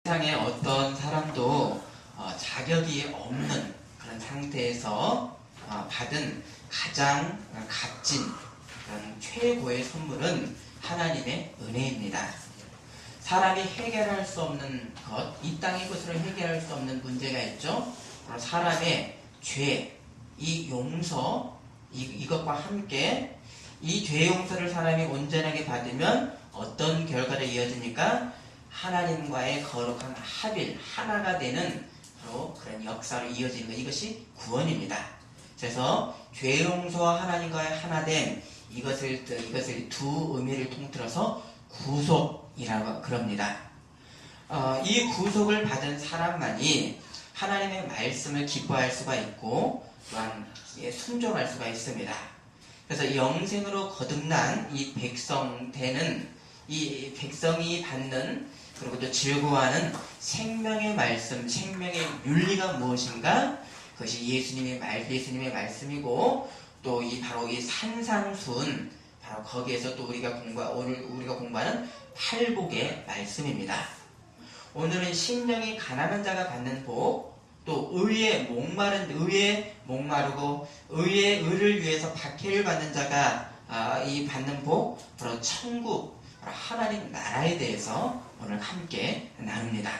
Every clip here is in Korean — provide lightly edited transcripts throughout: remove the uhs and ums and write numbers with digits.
세상에 어떤 사람도 자격이 없는 그런 상태에서 받은 가장 값진 그런 최고의 선물은 하나님의 은혜입니다. 사람이 해결할 수 없는 것, 이 땅의 것으로 해결할 수 없는 문제가 있죠. 바로 사람의 죄, 이 용서, 이것과 함께 이 죄 용서를 사람이 온전하게 받으면 어떤 결과를 이어지니까 하나님과의 거룩한 합일, 하나가 되는 바로 그런 역사로 이어지는 것, 이것이 구원입니다. 그래서 죄 용서와 하나님과의 하나됨, 이것을 두 의미를 통틀어서 구속이라고 그럽니다. 이 구속을 받은 사람만이 하나님의 말씀을 기뻐할 수가 있고 또한 순종할 수가 있습니다. 그래서 영생으로 거듭난 이 백성이 받는 그리고 또 즐거워하는 생명의 말씀, 생명의 윤리가 무엇인가? 그것이 예수님의 말씀이고 또 바로 이 산상수훈, 바로 거기에서 또 오늘 우리가 공부하는 팔복의 말씀입니다. 오늘은 심령이 가난한 자가 받는 복, 또 의에 목마르고 의의 의를 위해서 박해를 받는 자가 이 받는 복, 바로 천국, 바로 하나님 나라에 대해서 오늘 함께 나눕니다.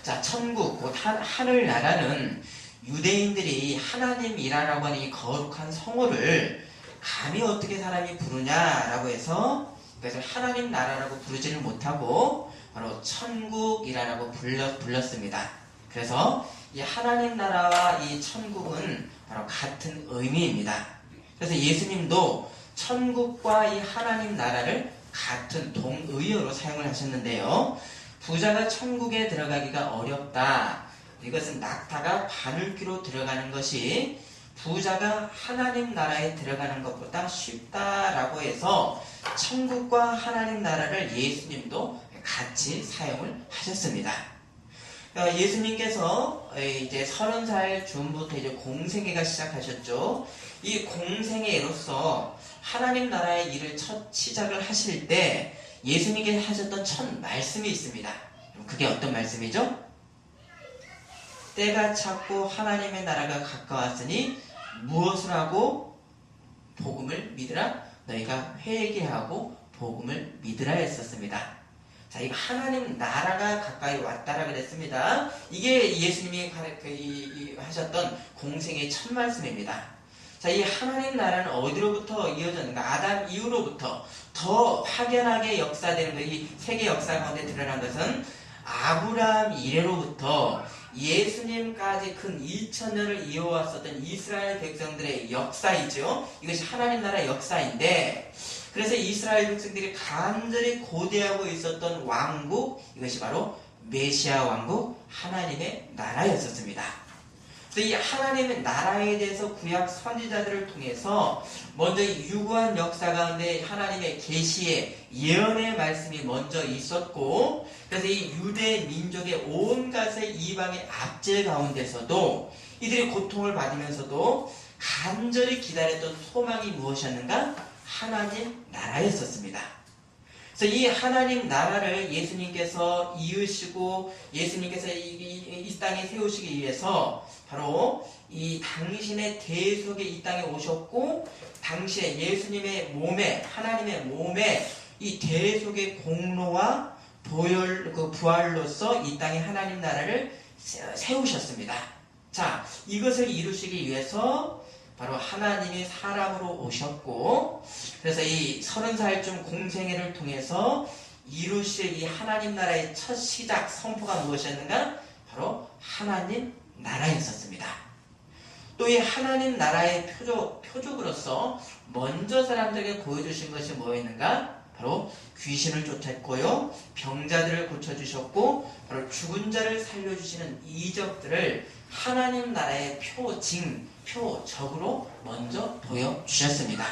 자, 천국, 곧 하늘 나라는 유대인들이 하나님이라고 하는 이 거룩한 성호를 감히 어떻게 사람이 부르냐라고 해서 그것을 하나님 나라라고 부르지를 못하고 바로 천국이라고 불렀습니다. 그래서 이 하나님 나라와 이 천국은 바로 같은 의미입니다. 그래서 예수님도 천국과 이 하나님 나라를 같은 동의어로 사용을 하셨는데요. 부자가 천국에 들어가기가 어렵다. 이것은 낙타가 바늘귀로 들어가는 것이 부자가 하나님 나라에 들어가는 것보다 쉽다라고 해서 천국과 하나님 나라를 예수님도 같이 사용을 하셨습니다. 예수님께서 이제 30살 즈음부터 이제 공생애가 시작하셨죠. 이 공생애로서 하나님 나라의 일을 첫 시작을 하실 때 예수님께서 하셨던 첫 말씀이 있습니다. 그게 어떤 말씀이죠? 때가 찼고 하나님의 나라가 가까웠으니 무엇을 하고 복음을 믿으라? 너희가 회개하고 복음을 믿으라 했었습니다. 자, 이 하나님 나라가 가까이 왔다라 그랬습니다. 이게 예수님이 하셨던 공생의 첫 말씀입니다. 자, 이 하나님 나라는 어디로부터 이어졌는가? 아담 이후로부터 더 확연하게 역사되는 이 세계 역사 가운데 드러난 것은 아브라함 이래로부터 예수님까지 근 2000년을 이어왔었던 이스라엘 백성들의 역사이죠. 이것이 하나님 나라의 역사인데, 그래서 이스라엘 백성들이 간절히 고대하고 있었던 왕국, 이것이 바로 메시아 왕국, 하나님의 나라였었습니다. 그래서 이 하나님의 나라에 대해서 구약 선지자들을 통해서 먼저 유구한 역사 가운데 하나님의 계시의 예언의 말씀이 먼저 있었고, 그래서 이 유대 민족의 온갖의 이방의 압제 가운데서도 이들이 고통을 받으면서도 간절히 기다렸던 소망이 무엇이었는가? 하나님 나라였었습니다. 그래서 이 하나님 나라를 예수님께서 이으시고 예수님께서 이 땅에 세우시기 위해서 바로 이 당신의 대속에 이 땅에 오셨고, 당시에 예수님의 몸에, 하나님의 몸에 이 대속의 공로와 부활로서 이 땅에 하나님 나라를 세우셨습니다. 자, 이것을 이루시기 위해서 바로 하나님이 사람으로 오셨고, 그래서 이 30살쯤 공생애를 통해서 이루실 이 하나님 나라의 첫 시작 선포가 무엇이었는가? 바로 하나님 나라였었습니다. 또 이 하나님 나라의 표적으로서 먼저 사람들에게 보여주신 것이 뭐였는가? 바로 귀신을 쫓았고요, 병자들을 고쳐주셨고, 바로 죽은 자를 살려주시는 이적들을 하나님 나라의 표적으로 먼저 보여주셨습니다.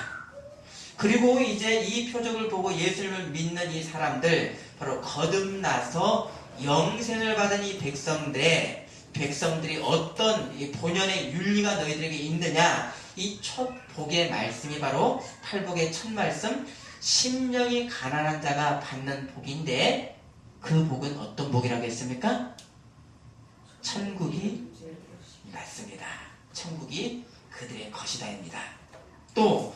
그리고 이제 이 표적을 보고 예수님을 믿는 이 사람들, 바로 거듭나서 영생을 받은 이 백성들이 어떤 이 본연의 윤리가 너희들에게 있느냐, 이 첫 복의 말씀이 바로 팔복의 첫 말씀, 심령이 가난한 자가 받는 복인데, 그 복은 어떤 복이라고 했습니까? 천국이 맞습니다. 천국이 그들의 것이다입니다. 또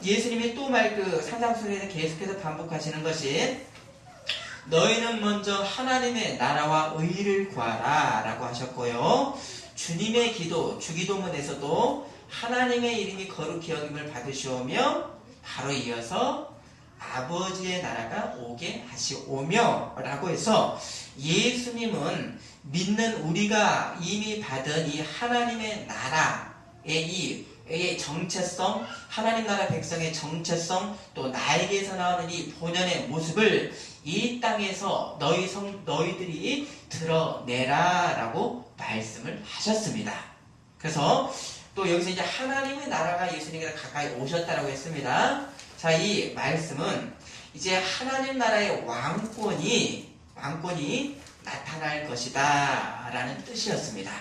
예수님이 또 그 산상수훈에서 계속해서 반복하시는 것이 너희는 먼저 하나님의 나라와 의를 구하라 라고 하셨고요. 주님의 기도, 주기도문에서도 하나님의 이름이 거룩히 여김을 받으시오며 바로 이어서 아버지의 나라가 오게 하시오며 라고 해서 예수님은 믿는 우리가 이미 받은 이 하나님의 나라의 이 정체성, 하나님 나라 백성의 정체성, 또 나에게서 나오는 이 본연의 모습을 이 땅에서 너희들이 드러내라 라고 말씀을 하셨습니다. 그래서 또 여기서 이제 하나님의 나라가 예수님께 가까이 오셨다라고 했습니다. 자, 이 말씀은 이제 하나님 나라의 왕권이 나타날 것이다 라는 뜻이었습니다.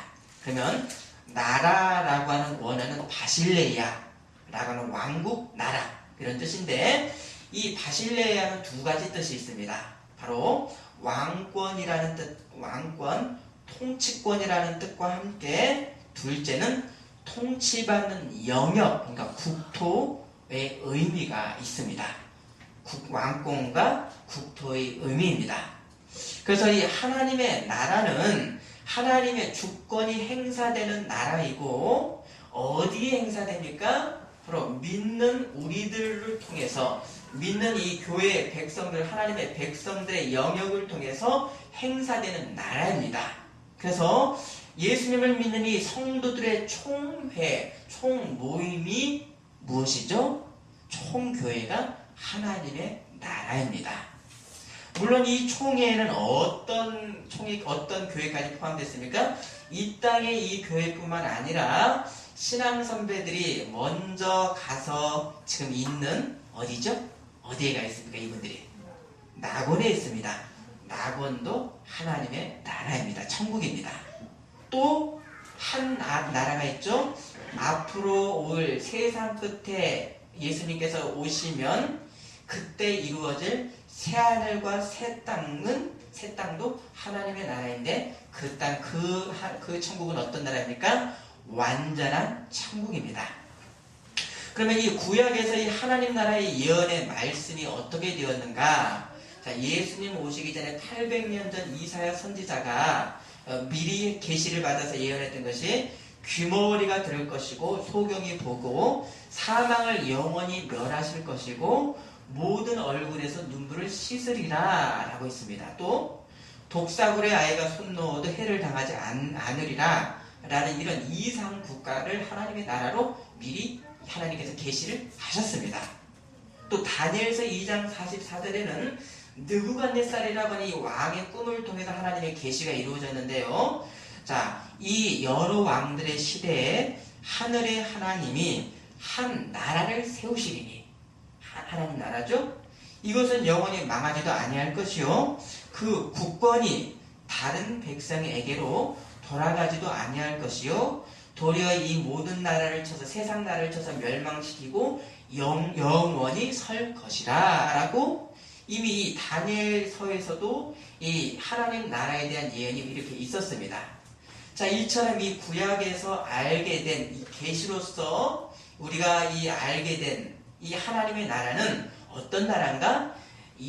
그러면 나라라고 하는 원어는 바실레이아라고 하는 왕국 나라 이런 뜻인데 이 바실레이아는 두 가지 뜻이 있습니다. 바로 왕권이라는 뜻, 왕권, 통치권이라는 뜻과 함께 둘째는 통치받는 영역, 그러니까 국토의 의미가 있습니다. 왕권과 국토의 의미입니다. 그래서 이 하나님의 나라는 하나님의 주권이 행사되는 나라이고 어디에 행사됩니까? 바로 믿는 우리들을 통해서 믿는 이 교회 백성들, 하나님의 백성들의 영역을 통해서 행사되는 나라입니다. 그래서 예수님을 믿는 이 성도들의 총회, 총모임이 무엇이죠? 총교회가 하나님의 나라입니다. 물론 이 총회에는 어떤 교회까지 포함됐습니까? 이 땅의 이 교회뿐만 아니라 신앙 선배들이 먼저 가서 지금 있는 어디죠? 어디에 가 있습니까? 이분들이 낙원에 있습니다. 낙원도 하나님의 나라입니다. 천국입니다. 또 한 나라가 있죠. 앞으로 올 세상 끝에 예수님께서 오시면 그때 이루어질 새하늘과 새 땅도 하나님의 나라인데 그 천국은 어떤 나라입니까? 완전한 천국입니다. 그러면 이 구약에서 이 하나님 나라의 예언의 말씀이 어떻게 되었는가? 자, 예수님 오시기 전에 800년 전 이사야 선지자가 미리 계시를 받아서 예언했던 것이 귀머거리가 들을 것이고 소경이 보고 사망을 영원히 멸하실 것이고 모든 얼굴에서 눈물을 씻으리라 라고 있습니다. 또 독사굴의 아이가 손 놓아도 해를 당하지 않으리라 라는 이런 이상 국가를 하나님의 나라로 미리 하나님께서 계시를 하셨습니다. 또 다니엘서 2장 44절에는 느부갓네살이라고 하는 이 왕의 꿈을 통해서 하나님의 계시가 이루어졌는데요. 자, 이 여러 왕들의 시대에 하늘의 하나님이 한 나라를 세우시리니 하나님 나라죠. 이것은 영원히 망하지도 아니할 것이요 그 국권이 다른 백성에게로 돌아가지도 아니할 것이요 도리어 이 모든 나라를 쳐서 세상 나라를 쳐서 멸망시키고 영원히 설 것이라 라고 이미 이 다니엘서에서도 이 하나님 나라에 대한 예언이 이렇게 있었습니다. 자, 이처럼 이 구약에서 알게 된 이 계시로서 우리가 이 알게 된 이 하나님의 나라는 어떤 나라인가?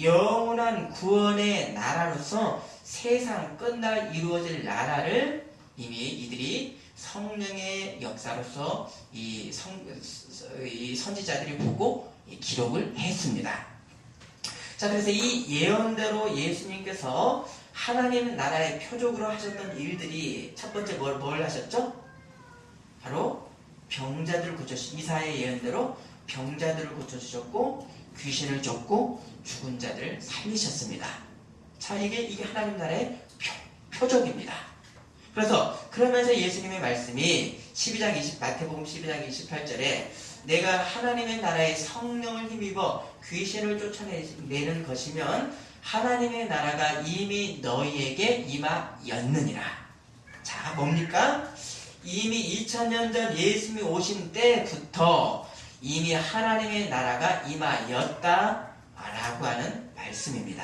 영원한 구원의 나라로서 세상 끝날 이루어질 나라를 이미 이들이 성령의 역사로서 이 선지자들이 보고 기록을 했습니다. 자, 그래서 이 예언대로 예수님께서 하나님 나라의 표적으로 하셨던 일들이 첫 번째 뭘 하셨죠? 바로 병자들을 고쳐주셨고 이사야의 예언대로 병자들을 고쳐주셨고 귀신을 쫓고 죽은 자들을 살리셨습니다. 자, 이게 하나님 나라의 표적입니다. 그러면서 예수님의 말씀이 마태복음 12장 28절에 내가 하나님의 나라의 성령을 힘입어 귀신을 쫓아내는 것이면 하나님의 나라가 이미 너희에게 임하였느니라. 자, 뭡니까? 이미 2000년 전 예수님이 오신 때부터 이미 하나님의 나라가 임하였다 라고 하는 말씀입니다.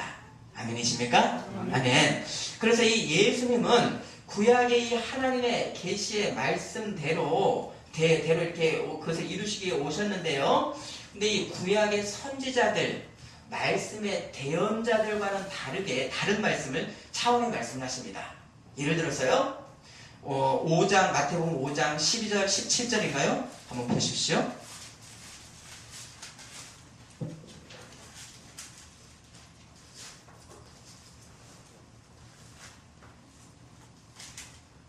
아멘이십니까? 아멘. 그래서 이 예수님은 구약의 이 하나님의 계시의 말씀대로 대로 이렇게 그것을 이루시기에 오셨는데요. 근데 이 구약의 선지자들, 말씀의 대언자들과는 다르게 다른 말씀을 차원의 말씀을 하십니다. 예를 들어서요. 5장 마태복음 5장 12절 17절인가요? 한번 보십시오.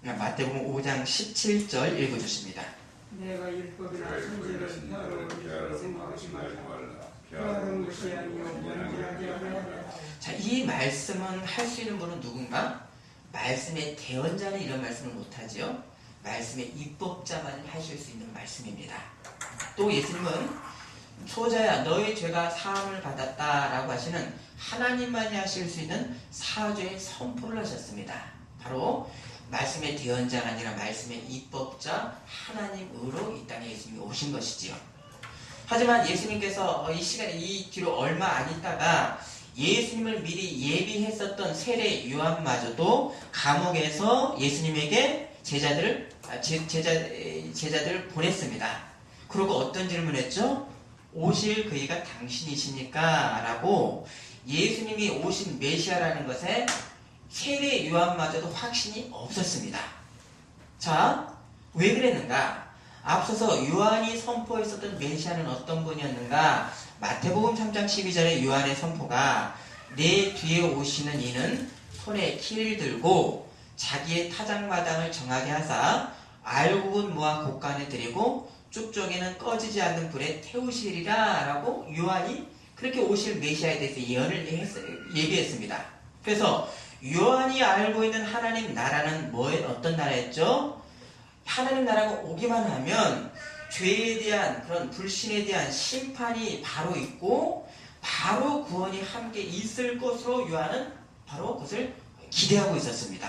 마태복음 5장 17절 읽어주십니다. 내가 율법이나 선지를 폐하러 생각하지 말라. 폐하는 것이 아니요 면제하게 하라. 자, 이 말씀은 할 수 있는 분은 누군가? 말씀의 대언자는 이런 말씀을 못하지요. 말씀의 입법자만 하실 수 있는 말씀입니다. 또 예수님은 소자야 너의 죄가 사함을 받았다라고 하시는 하나님만이 하실 수 있는 사죄의 선포를 하셨습니다. 바로 말씀의 대언자가 아니라 말씀의 입법자 하나님으로 이 땅에 예수님이 오신 것이지요. 하지만 예수님께서 이 시간에 이 뒤로 얼마 안 있다가 예수님을 미리 예비했었던 세례 요한마저도 감옥에서 예수님에게 제자들을 보냈습니다. 그리고 어떤 질문을 했죠? 오실 그이가 당신이십니까? 라고 예수님이 오신 메시아라는 것에 세례 요한마저도 확신이 없었습니다. 자, 왜 그랬는가? 앞서서 요한이 선포했었던 메시아는 어떤 분이었는가? 마태복음 3장 12절의 요한의 선포가 내 뒤에 오시는 이는 손에 키를 들고 자기의 타작마당을 정하게 하사 알곡은 모아 곡간에 들이고 쭉쪽에는 꺼지지 않는 불에 태우시리라 라고 요한이 그렇게 오실 메시아에 대해서 예비했습니다. 그래서 요한이 알고 있는 하나님 나라는 어떤 나라였죠? 하나님 나라가 오기만 하면 죄에 대한 그런 불신에 대한 심판이 바로 있고 바로 구원이 함께 있을 것으로 요한은 바로 그것을 기대하고 있었습니다.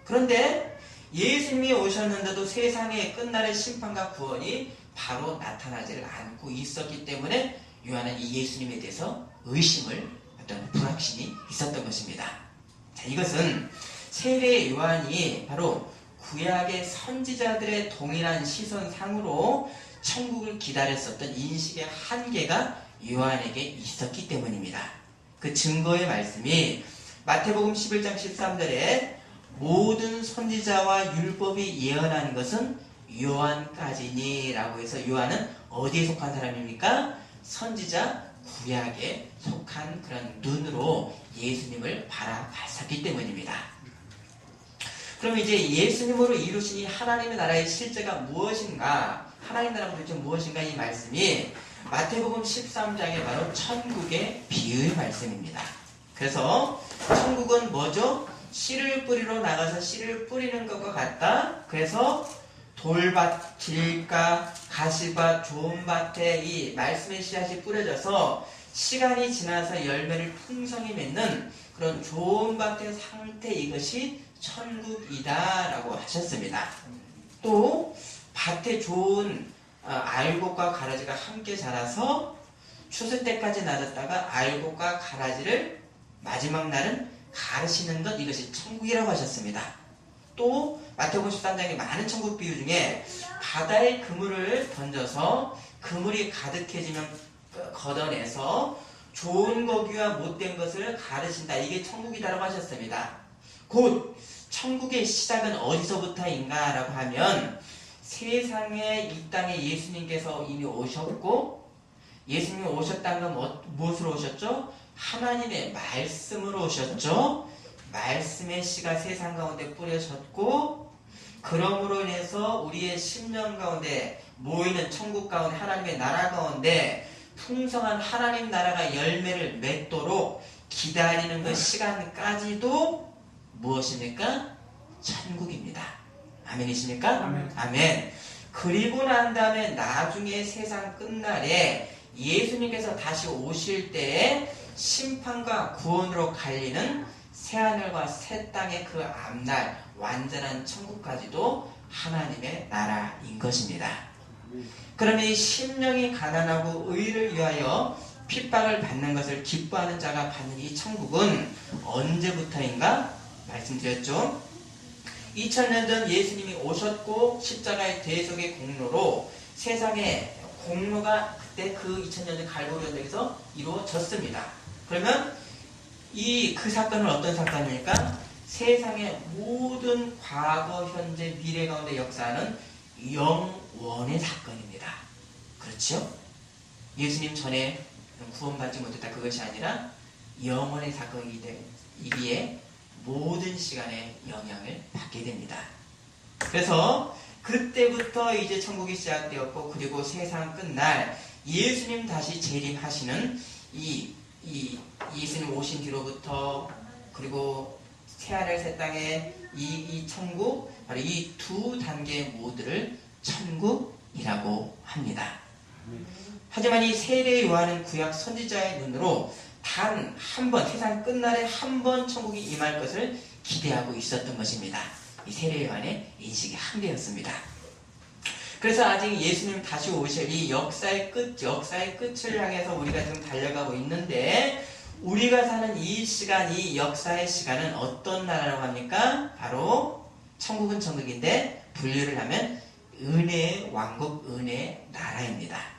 그런데 예수님이 오셨는데도 세상의 끝날의 심판과 구원이 바로 나타나지를 않고 있었기 때문에 요한은 이 예수님에 대해서 의심을 어떤 불확신이 있었던 것입니다. 자, 이것은 세례 요한이 바로 구약의 선지자들의 동일한 시선상으로 천국을 기다렸었던 인식의 한계가 요한에게 있었기 때문입니다. 그 증거의 말씀이 마태복음 11장 13절에 모든 선지자와 율법이 예언한 것은 요한까지니 라고 해서 요한은 어디에 속한 사람입니까? 선지자 구약에 속한 그런 눈으로 예수님을 바라봤었기 때문입니다. 그럼 이제 예수님으로 이루신 이 하나님의 나라의 실제가 무엇인가? 하나님 나라가 도대체 무엇인가? 이 말씀이 마태복음 13장에 바로 천국의 비유의 말씀입니다. 그래서 천국은 뭐죠? 씨를 뿌리러 나가서 씨를 뿌리는 것과 같다. 그래서 돌밭, 길가, 가시밭, 좋은 밭에 이 말씀의 씨앗이 뿌려져서 시간이 지나서 열매를 풍성히 맺는 그런 좋은 밭의 상태, 이것이 천국이다 라고 하셨습니다. 또 밭에 좋은 알곡과 가라지가 함께 자라서 추수 때까지 놔뒀다가 알곡과 가라지를 마지막 날은 가르시는 것, 이것이 천국이라고 하셨습니다. 또 마태복음 13장의 많은 천국 비유 중에 바다에 그물을 던져서 그물이 가득해지면 걷어내서 좋은 고기와 못된 것을 가르신다, 이게 천국이다라고 하셨습니다. 곧 천국의 시작은 어디서부터인가 라고 하면 세상에 이 땅에 예수님께서 이미 오셨고, 예수님이 오셨다는 건 무엇으로 오셨죠? 하나님의 말씀으로 오셨죠. 말씀의 씨가 세상 가운데 뿌려졌고, 그러므로 인해서 우리의 심령 가운데 모이는 천국 가운데 하나님의 나라 가운데 풍성한 하나님 나라가 열매를 맺도록 기다리는 그 시간까지도 무엇입니까? 천국입니다. 아멘이십니까? 아멘. 아멘. 그리고 난 다음에 나중에 세상 끝날에 예수님께서 다시 오실 때에 심판과 구원으로 갈리는 새하늘과 새 땅의 그 앞날 완전한 천국까지도 하나님의 나라인 것입니다. 그러면 이 심령이 가난하고 의를 위하여 핍박을 받는 것을 기뻐하는 자가 받는 이 천국은 언제부터인가 말씀드렸죠. 2000년 전 예수님이 오셨고 십자가의 대속의 공로로 세상에 공로가 그때 그 2000년 전 갈보리 언덕에서 이루어졌습니다. 그러면 그 사건은 어떤 사건입니까? 세상의 모든 과거, 현재, 미래 가운데 역사하는 영원의 사건입니다. 그렇죠? 예수님 전에 구원받지 못했다 그것이 아니라 영원의 사건이기에 모든 시간에 영향을 받게 됩니다. 그래서 그때부터 이제 천국이 시작되었고, 그리고 세상 끝날 예수님 다시 재림하시는 이 예수님 오신 뒤로부터, 그리고 새하늘 새 땅의 이 천국, 바로 이 두 단계의 모두를 천국이라고 합니다. 하지만 이 세례 요한은 구약 선지자의 눈으로 단 한 번, 세상 끝날에 한 번 천국이 임할 것을 기대하고 있었던 것입니다. 이 세례 요한의 인식이 한계였습니다. 그래서 아직 예수님 다시 오실 이 역사의 끝을 향해서 우리가 지금 달려가고 있는데, 우리가 사는 이 시간, 이 역사의 시간은 어떤 나라라고 합니까? 바로 천국은 천국인데 분류를 하면 은혜의 왕국, 은혜의 나라입니다.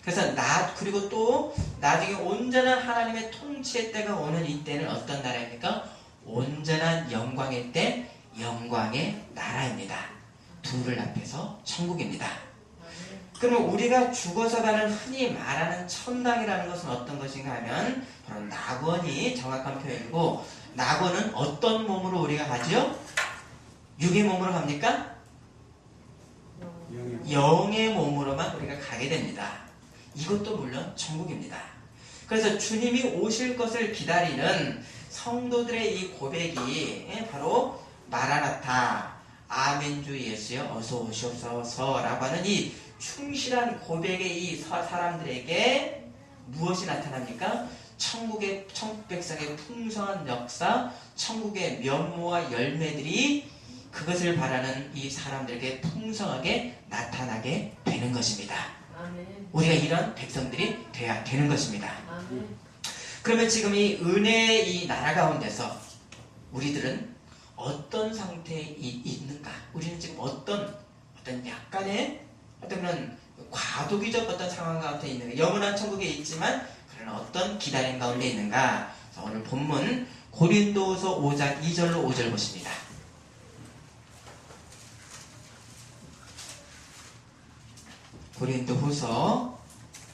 그래서 그리고 또 나중에 온전한 하나님의 통치의 때가 오는 이때는 어떤 나라입니까? 온전한 영광의 때, 영광의 나라입니다. 둘을 합해서 천국입니다. 그러면 우리가 죽어서 가는 흔히 말하는 천당이라는 것은 어떤 것인가 하면 바로 낙원이 정확한 표현이고, 낙원은 어떤 몸으로 우리가 가죠? 육의 몸으로 갑니까? 영의 몸으로만 우리가 가게 됩니다. 이것도 물론 천국입니다. 그래서 주님이 오실 것을 기다리는 성도들의 이 고백이 바로 마라나타, 아멘 주 예수여 어서 오시옵소서 라고 하는 이 충실한 고백의 이 사람들에게 무엇이 나타납니까? 천국 백성의 풍성한 역사, 천국의 면모와 열매들이 그것을 바라는 이 사람들에게 풍성하게 나타나게 되는 것입니다. 아멘. 우리가 이런 백성들이 돼야 되는 것입니다. 아멘. 그러면 지금 이 은혜의 이 나라 가운데서 우리들은 어떤 상태에 있는가? 우리는 지금 어떤 약간의 어떤 그런 과도기적 어떤 상황 가운데 있는가? 영원한 천국에 있지만 그런 어떤 기다림 가운데 있는가? 그래서 오늘 본문 고린도후서 5장 2절로 5절 보십니다. 고린도후서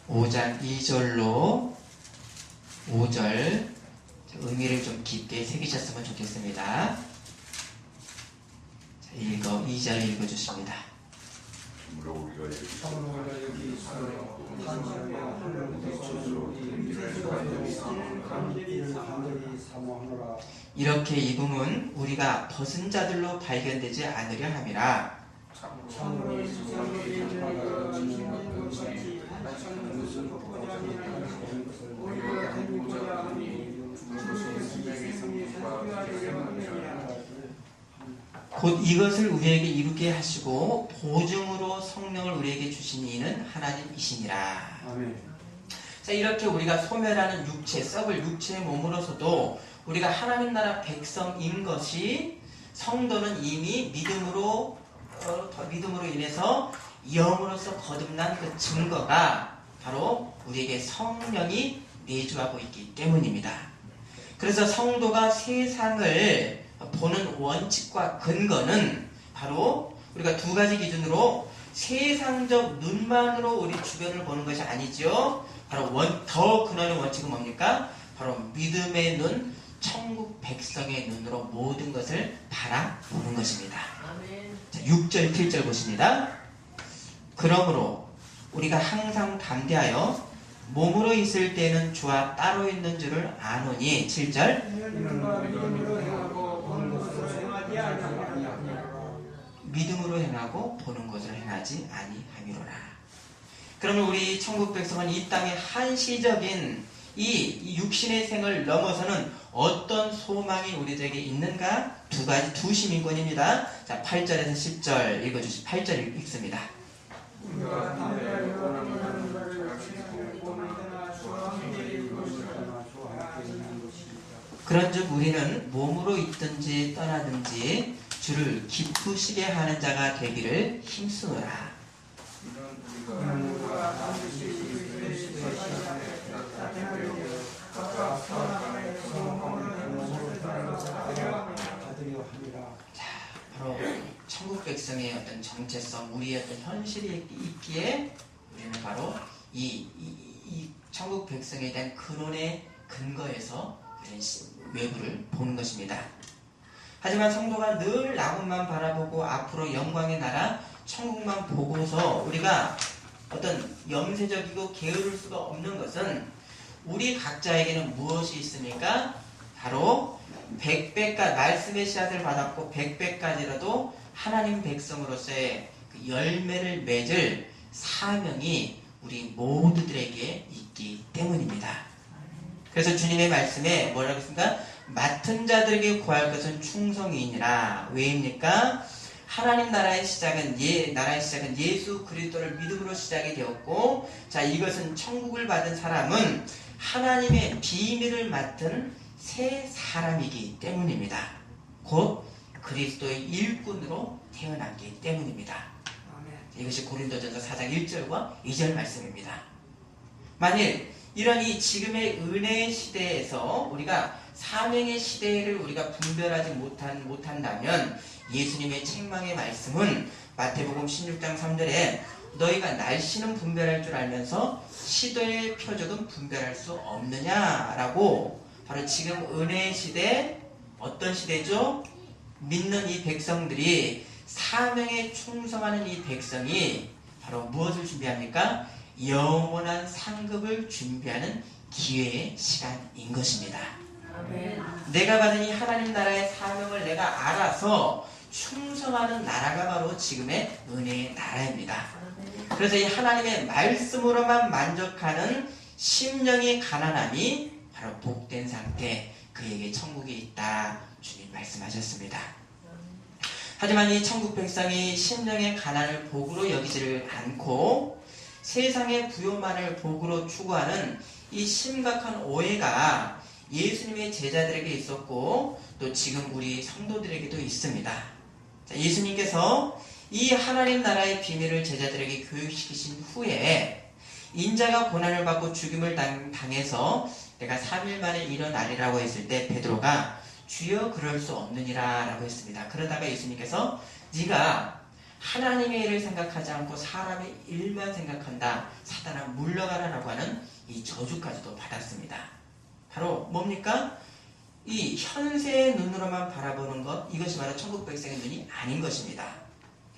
5장 2절로 5절 의미를 좀 깊게 새기셨으면 좋겠습니다. 2절 읽어주십니다. 참으로 우리가 여기 있으므로 탄식하며 하늘을 비추소 간절히 사모하노라. 이렇게 입음은 우리가 벗은 자들로 발견되지 않으려 함이라. 참으로 세상에 장파가 지닌 것 같이 무슨 우리가 행보자 하니 주의 생명이 살펴야 함이라. 곧 이것을 우리에게 이루게 하시고 보증으로 성령을 우리에게 주신 이는 하나님이시니라. 아멘. 자, 이렇게 우리가 소멸하는 육체, 썩을 육체의 몸으로서도 우리가 하나님 나라 백성인 것이, 성도는 이미 믿음으로 인해서 영으로서 거듭난 그 증거가 바로 우리에게 성령이 내주하고 있기 때문입니다. 그래서 성도가 세상을 보는 원칙과 근거는 바로 우리가 두 가지 기준으로 세상적 눈만으로 우리 주변을 보는 것이 아니죠. 바로 더 근원의 원칙은 뭡니까? 바로 믿음의 눈, 천국 백성의 눈으로 모든 것을 바라보는 것입니다. 아멘. 자, 6절, 7절 보십니다. 그러므로 우리가 항상 담대하여 몸으로 있을 때는 주와 따로 있는 줄을 아노니. 7절. 믿음으로 행하고 보는 것을 행하지 아니함이로라. 그러면 우리 천국 백성은 이 땅의 한시적인 이 육신의 생을 넘어서는 어떤 소망이 우리들에게 있는가? 두 시민권입니다. 자, 8절에서 10절 읽어주시. 8절 읽습니다. 우리가 담대하여 원하는 것을 원하나 주와 그런즉 우리는 몸으로 있든지 떠나든지 주를 기쁘시게 하는 자가 되기를 힘쓰노라. 그는 우리가 반드시 그리스도의 시간에 나타내려 각각 사람의 소망을 몸으로 받으려 함이라. 바로 천국 백성의 어떤 정체성, 우리의 어떤 현실이 있기에 우리는 바로 이 천국 백성에 대한 근원의 근거에서 우리는 외부를 보는 것입니다. 하지만 성도가 늘 나무만 바라보고 앞으로 영광의 나라 천국만 보고서 우리가 어떤 염세적이고 게으를 수가 없는 것은 우리 각자에게는 무엇이 있습니까? 바로 100배까지 말씀의 씨앗을 받았고 100배까지라도 하나님 백성으로서의 그 열매를 맺을 사명이 우리 모두들에게 있기 때문입니다. 그래서 주님의 말씀에 뭐라고 했습니까? 맡은 자들에게 구할 것은 충성이니라. 왜입니까? 하나님 나라의 시작은 예수 그리스도를 믿음으로 시작이 되었고, 자, 이것은 천국을 받은 사람은 하나님의 비밀을 맡은 새 사람이기 때문입니다. 곧 그리스도의 일꾼으로 태어났기 때문입니다. 이것이 고린도전서 4장 1절과 2절 말씀입니다. 만일 이런 이 지금의 은혜의 시대에서 우리가 사명의 시대를 우리가 분별하지 못한다면 예수님의 책망의 말씀은 마태복음 16장 3절에 너희가 날씨는 분별할 줄 알면서 시대의 표적은 분별할 수 없느냐라고, 바로 지금 은혜의 시대, 어떤 시대죠? 믿는 이 백성들이, 사명에 충성하는 이 백성이 바로 무엇을 준비합니까? 영원한 상급을 준비하는 기회의 시간인 것입니다. 아멘. 내가 받은 이 하나님 나라의 사명을 내가 알아서 충성하는 나라가 바로 지금의 은혜의 나라입니다. 그래서 이 하나님의 말씀으로만 만족하는 심령이 가난함이 바로 복된 상태, 그에게 천국이 있다, 주님 말씀하셨습니다. 하지만 이 천국 백성이 심령의 가난을 복으로 여기지를 않고 세상의 부요만을 복으로 추구하는 이 심각한 오해가 예수님의 제자들에게 있었고 또 지금 우리 성도들에게도 있습니다. 자, 예수님께서 이 하나님 나라의 비밀을 제자들에게 교육시키신 후에 인자가 고난을 받고 죽임을 당해서 내가 3일 만에 일어나리라고 했을 때 베드로가 주여 그럴 수 없느니라 라고 했습니다. 그러다가 예수님께서 네가 하나님의 일을 생각하지 않고 사람의 일만 생각한다, 사단아 물러가라 라고 하는 이 저주까지도 받았습니다. 바로 뭡니까? 이 현세의 눈으로만 바라보는 것, 이것이 바로 천국 백성의 눈이 아닌 것입니다.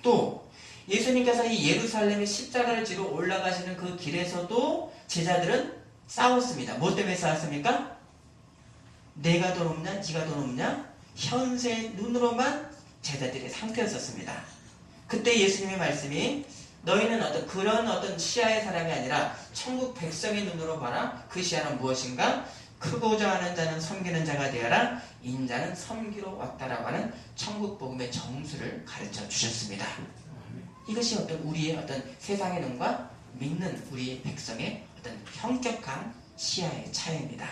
또 예수님께서 이 예루살렘의 십자가를 지러 올라가시는 그 길에서도 제자들은 싸웠습니다. 뭐 때문에 싸웠습니까? 내가 더 높냐? 네가 더 높냐? 현세의 눈으로만 제자들의 상태였었습니다. 그때 예수님의 말씀이 너희는 그런 어떤 시야의 사람이 아니라 천국 백성의 눈으로 봐라. 그 시야는 무엇인가? 크고자 하는 자는 섬기는 자가 되어라. 인자는 섬기러 왔다라고 하는 천국 복음의 정수를 가르쳐 주셨습니다. 이것이 우리의 세상의 눈과 믿는 우리 백성의 현격한 시야의 차이입니다.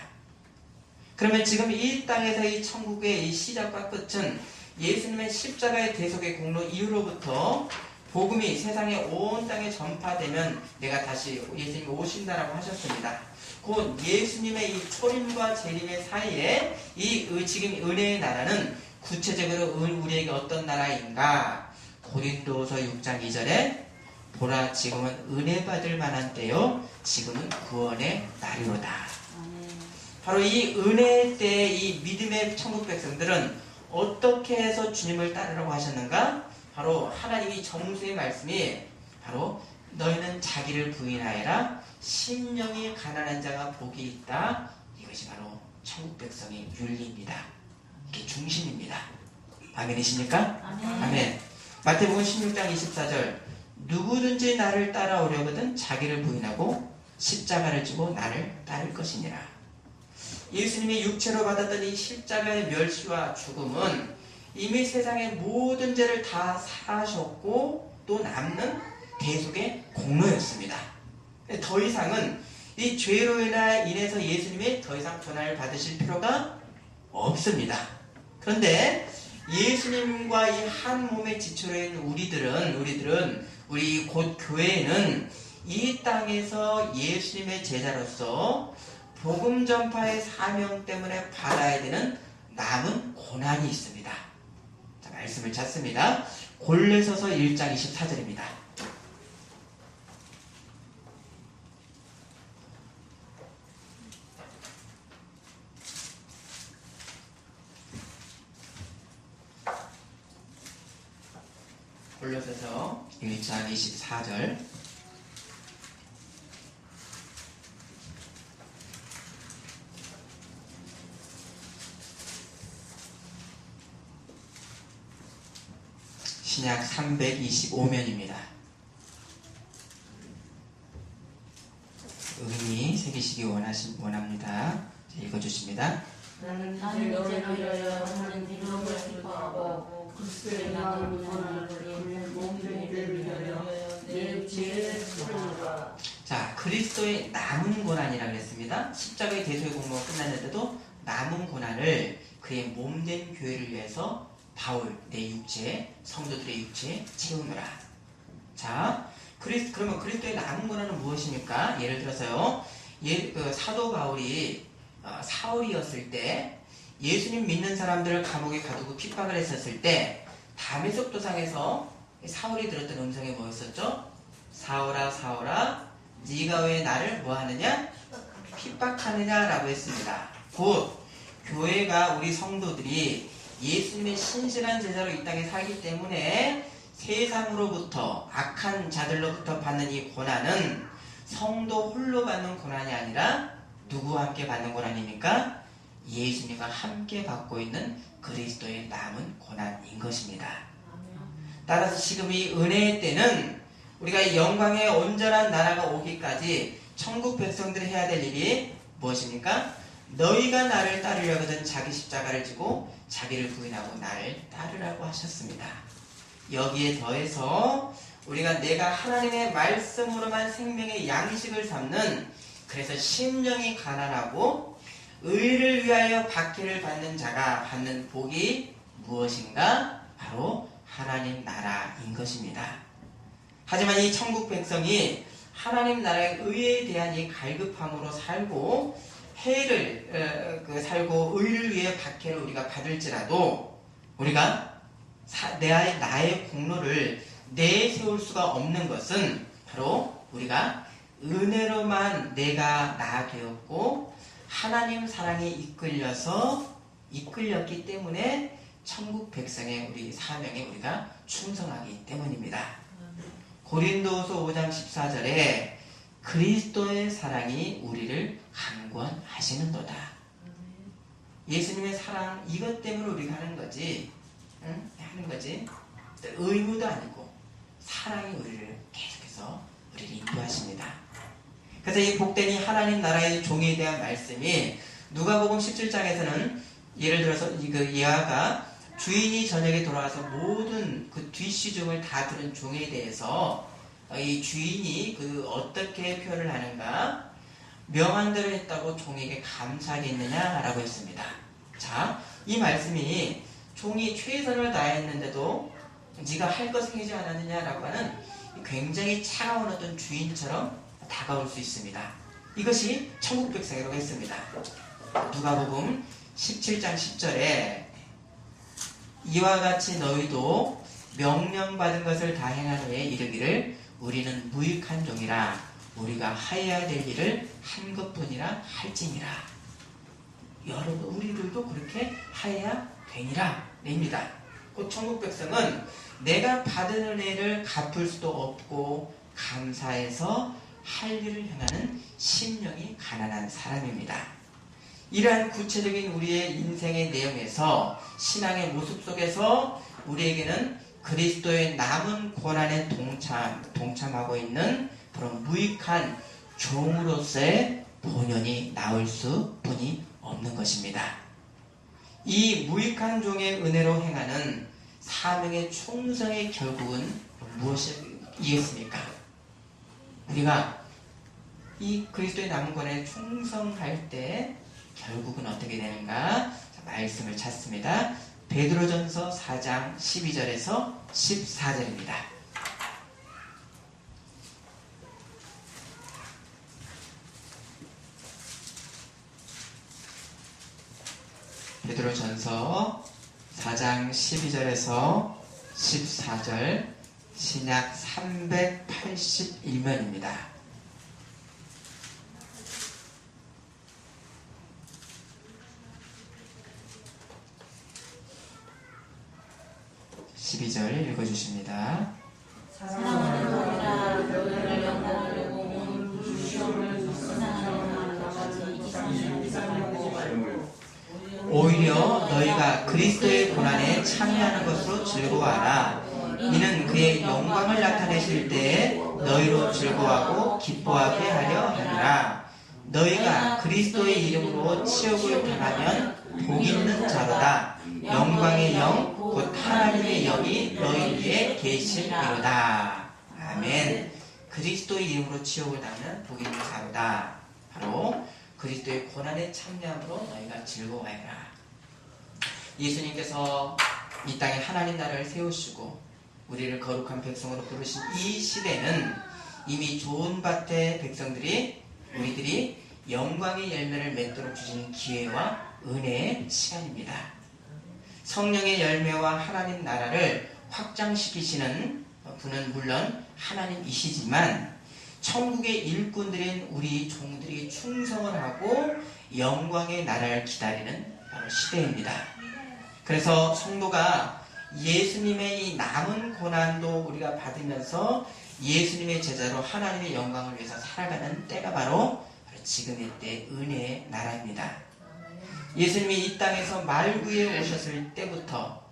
그러면 지금 이 땅에서 이 천국의 이 시작과 끝은 예수님의 십자가의 대속의 공로 이후로부터 복음이 세상의 온 땅에 전파되면 내가 다시 예수님이 오신다라고 하셨습니다. 곧 예수님의 이 초림과 재림의 사이에 이 지금 은혜의 나라는 구체적으로 우리에게 어떤 나라인가? 고린도서 6장 2절에 보라 지금은 은혜 받을 만한 때요 지금은 구원의 날이로다. 바로 이 은혜 때의 이 믿음의 천국 백성들은 어떻게 해서 주님을 따르라고 하셨는가? 바로 하나님이 정수의 말씀이 바로 너희는 자기를 부인하여라. 심령이 가난한 자가 복이 있다. 이것이 바로 천국 백성의 윤리입니다. 이게 중심입니다. 아멘이십니까? 아멘. 마태복음 16장 24절 누구든지 나를 따라오려거든 자기를 부인하고 십자가를 지고 나를 따를 것이니라. 예수님이 육체로 받았던 이 십자가의 멸시와 죽음은 이미 세상의 모든 죄를 다 사하셨고 또 남는 대속의 공로였습니다. 더 이상은 이 죄로 인해서 예수님이 더 이상 고난을 받으실 필요가 없습니다. 그런데 예수님과 이 한 몸의 지체로 있는 우리들은 우리 곧 교회는 이 땅에서 예수님의 제자로서 복음 전파의 사명 때문에 받아야 되는 남은 고난이 있습니다. 자, 말씀을 찾습니다. 골로새서 1장 24절입니다. 골로새서 1장 24절. 신약 325면입니다. 의미 새기시기 원합니다. 읽어주십니다. 나는 너를 위하여 하는 기도를 기뻐하고 그리스도의 남은 고난을 그의 몸된 교회를 위하여 내 육체에 수고하노라. 자, 그리스도의 남은 고난이라고 했습니다. 십자가의 대속의 공로가 끝났는데도 남은 고난을 그의 몸된 교회를 위해서 바울, 내 육체, 성도들의 육체에 채우느라. 자, 그러면 그리스도의 남은 고난은 무엇입니까? 예를 들어서요, 사도 바울이 사울이었을 때 예수님 믿는 사람들을 감옥에 가두고 핍박을 했었을 때 다메섹 도상에서 사울이 들었던 음성이 뭐였었죠? 사울아 사울아 네가 왜 나를 뭐하느냐? 핍박하느냐라고 했습니다. 곧 교회가 우리 성도들이 예수님의 신실한 제자로 이 땅에 살기 때문에 세상으로부터 악한 자들로부터 받는 이 고난은 성도 홀로 받는 고난이 아니라 누구와 함께 받는 고난입니까? 예수님과 함께 받고 있는 그리스도의 남은 고난인 것입니다. 따라서 지금 이 은혜의 때는 우리가 이 영광의 온전한 나라가 오기까지 천국 백성들이 해야 될 일이 무엇입니까? 너희가 나를 따르려거든 자기 십자가를 지고 자기를 부인하고 나를 따르라고 하셨습니다. 여기에 더해서 우리가 내가 하나님의 말씀으로만 생명의 양식을 삼는, 그래서 심령이 가난하고 의를 위하여 박해를 받는 자가 받는 복이 무엇인가? 바로 하나님 나라인 것입니다. 하지만 이 천국 백성이 하나님 나라의 의에 대한 이 갈급함으로 살고 해를 살고 의를 위해 박해를 우리가 받을지라도 우리가 나의 공로를 내세울 수가 없는 것은 바로 우리가 은혜로만 내가 나 되었고 하나님 사랑에 이끌렸기 때문에 천국 백성의 우리 사명에 우리가 충성하기 때문입니다. 고린도후서 5장 14절에 그리스도의 사랑이 우리를 강권하시는도다. 예수님의 사랑 이것 때문에 우리가 하는 거지, 하는 거지. 의무도 아니고 사랑이 우리를 계속해서 우리를 인도하십니다. 그래서 이 복된 이 하나님 나라의 종에 대한 말씀이 누가복음 17장에서는 예를 들어서 그 예화가 주인이 저녁에 돌아와서 모든 그 뒷시중을 다 들은 종에 대해서 이 주인이 어떻게 표현을 하는가, 명한 대로 했다고 종에게 감사하겠느냐라고 했습니다. 자, 이 말씀이 종이 최선을 다했는데도 네가 할 것을 하지 않았느냐라고 하는 굉장히 차가운 어떤 주인처럼 다가올 수 있습니다. 이것이 천국 백성이라고 했습니다. 누가복음 17장 10절에 이와 같이 너희도 명령받은 것을 다 행한 후에 이르기를 우리는 무익한 종이라 우리가 하여야 될 일을 한 것뿐이라 할지니라. 여러분 우리들도 그렇게 하여야 되니라 냅니다. 곧 천국 백성은 내가 받은 은혜를 갚을 수도 없고 감사해서 할 일을 행하는 심령이 가난한 사람입니다. 이러한 구체적인 우리의 인생의 내용에서 신앙의 모습 속에서 우리에게는 그리스도의 남은 고난에 동참하고 있는 그런 무익한 종으로서의 본연이 나올 수뿐이 없는 것입니다. 이 무익한 종의 은혜로 행하는 사명의 충성의 결국은 무엇이겠습니까? 우리가 이 그리스도의 남은 고난에 충성할 때 결국은 어떻게 되는가? 말씀을 찾습니다. 베드로전서 4장 12절에서 14절입니다. 베드로전서 4장 12절에서 14절 신약 381면입니다. 읽어주십니다. 사랑하는 너희라 너희를 영광하려고 온 불시험을 불쌍하는 것까지 이상하고 오히려 너희가 그리스도의 고난에 참여하는 것으로 즐거워하라. 이는 그의 영광을 나타내실 때에 너희로 즐거워하고 기뻐하게 하려 함이라. 너희가 그리스도의 이름으로 치욕을 당하면 복 있는 자로다. 영광의 영 곧 하나님의 영이 너희 위에 계시리로다. 아멘. 그리스도의 이름으로 치욕을 당하면 복 있는 자로다. 바로 그리스도의 고난에 참여함으로 너희가 즐거워해라. 예수님께서 이 땅에 하나님 나라를 세우시고 우리를 거룩한 백성으로 부르신 이 시대는 이미 좋은 밭의 백성들이 우리들이 영광의 열매를 맺도록 주신 기회와 은혜의 시간입니다. 성령의 열매와 하나님 나라를 확장시키시는 분은 물론 하나님이시지만 천국의 일꾼들인 우리 종들이 충성을 하고 영광의 나라를 기다리는 바로 시대입니다. 그래서 성도가 예수님의 이 남은 고난도 우리가 받으면서 예수님의 제자로 하나님의 영광을 위해서 살아가는 때가 바로 지금의 때 은혜의 나라입니다. 예수님이 이 땅에서 말 위에 오셨을 때부터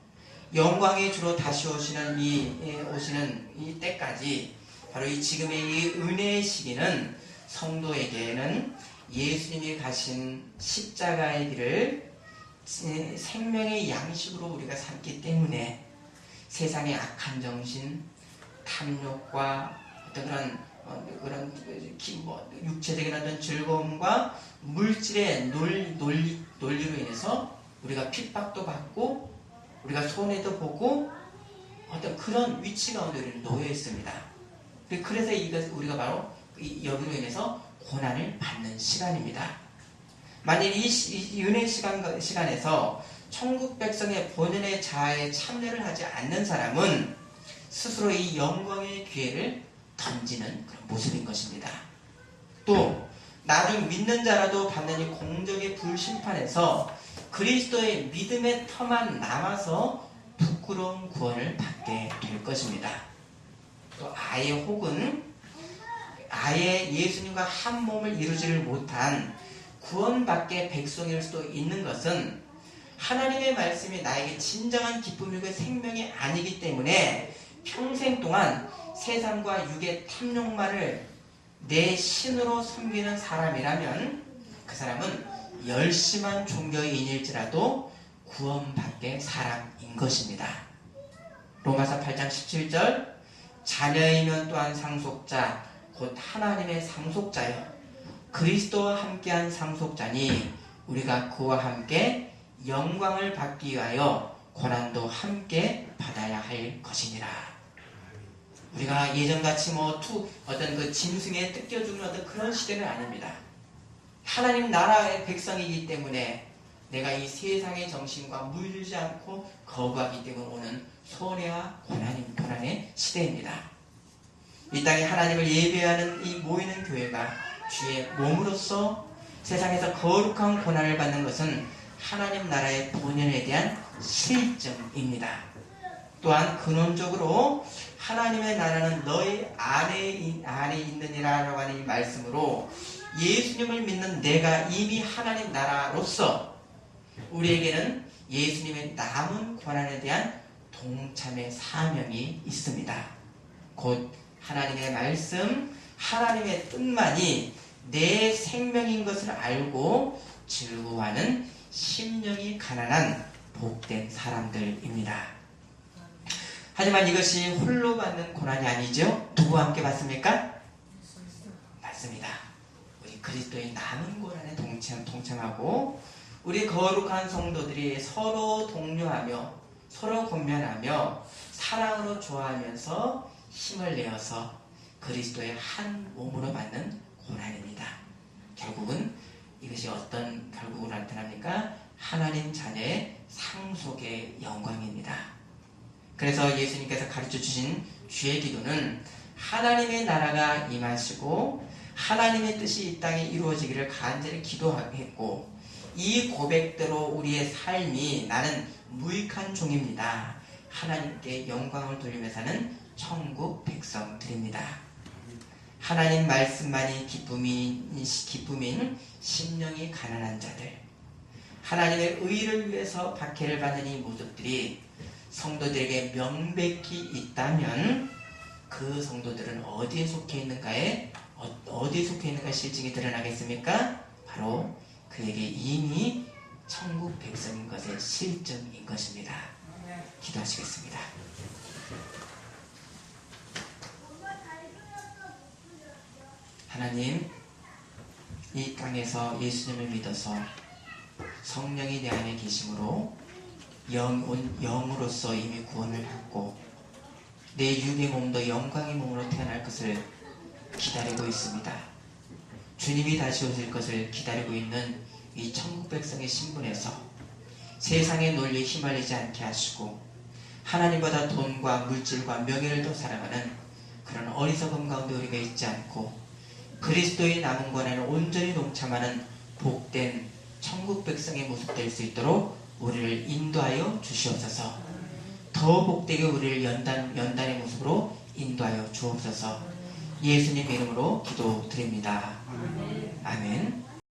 영광의 주로 다시 오시는 이 때까지 바로 이 지금의 이 은혜의 시기는 성도에게는 예수님이 가신 십자가의 길을 생명의 양식으로 우리가 삼기 때문에 세상의 악한 정신, 탐욕과 어떤 그런 육체적인 어떤 즐거움과 물질의 논리로 인해서 우리가 핍박도 받고 우리가 손해도 보고 어떤 그런 위치 가운데 우리는 놓여 있습니다. 그래서 우리가 바로 여기로 인해서 고난을 받는 시간입니다. 만일 이 은혜 시간에서 천국 백성의 본연의 자아에 참여를 하지 않는 사람은 스스로 이 영광의 기회를 던지는 그런 모습인 것입니다. 또 나중 믿는 자라도 받는 이 공적의 불심판에서 그리스도의 믿음의 터만 남아서 부끄러운 구원을 받게 될 것입니다. 또 아예 예수님과 한 몸을 이루지를 못한 구원밖에 백성일 수도 있는 것은 하나님의 말씀이 나에게 진정한 기쁨이고 생명이 아니기 때문에 평생 동안 세상과 육의 탐욕만을 내 신으로 섬기는 사람이라면 그 사람은 열심한 종교인일지라도 구원받게 사람인 것입니다. 로마서 8장 17절 자녀이면 또한 상속자 곧 하나님의 상속자여 그리스도와 함께한 상속자니 우리가 그와 함께 영광을 받기 위하여 고난도 함께 받아야 할 것이니라. 우리가 예전같이 어떤 그 짐승에 뜯겨 죽는 어떤 그런 시대는 아닙니다. 하나님 나라의 백성이기 때문에 내가 이 세상의 정신과 물들지 않고 거부하기 때문에 오는 손해와 고난의 시대입니다. 이 땅에 하나님을 예배하는 이 모이는 교회가 주의 몸으로서 세상에서 거룩한 고난을 받는 것은 하나님 나라의 본연에 대한 실증입니다. 또한 근원적으로 하나님의 나라는 너희 안에 있느니라라고 하는 이 말씀으로 예수님을 믿는 내가 이미 하나님 나라로서 우리에게는 예수님의 남은 고난에 대한 동참의 사명이 있습니다. 곧 하나님의 말씀, 하나님의 뜻만이 내 생명인 것을 알고 즐거워하는 심령이 가난한 복된 사람들입니다. 하지만 이것이 홀로 받는 고난이 아니죠? 누구와 함께 받습니까? 맞습니다. 우리 그리스도의 남은 고난에 동참하고 우리 거룩한 성도들이 서로 독려하며 서로 권면하며 사랑으로 좋아하면서 힘을 내어서 그리스도의 한 몸으로 받는 고난입니다. 결국은 이것이 어떤 결국으로 나타납니까? 하나님 자녀의 상속의 영광입니다. 그래서 예수님께서 가르쳐 주신 주의 기도는 하나님의 나라가 임하시고 하나님의 뜻이 이 땅에 이루어지기를 간절히 기도했고, 이 고백대로 우리의 삶이 나는 무익한 종입니다, 하나님께 영광을 돌리며 사는 천국 백성들입니다. 하나님 말씀만이 기쁨인 심령이 가난한 자들, 하나님의 의를 위해서 박해를 받는 이 모습들이 성도들에게 명백히 있다면 그 성도들은 어디에 속해 있는가에 실증이 드러나겠습니까? 바로 그에게 이미 천국 백성인 것의 실증인 것입니다. 기도하시겠습니다. 하나님, 이 땅에서 예수님을 믿어서 성령이 내 안에 계심으로 영으로서 이미 구원을 받고 내 육의 몸도 영광의 몸으로 태어날 것을 기다리고 있습니다. 주님이 다시 오실 것을 기다리고 있는 이 천국 백성의 신분에서 세상의 논리에 휘말리지 않게 하시고 하나님보다 돈과 물질과 명예를 더 사랑하는 그런 어리석음 가운데 우리가 있지 않고 그리스도의 남은 권한을 온전히 동참하는 복된 천국 백성의 모습 될 수 있도록 우리를 인도하여 주시옵소서. 더 복되게 우리를 연단의 모습으로 인도하여 주옵소서. 예수님 이름으로 기도드립니다. 아멘.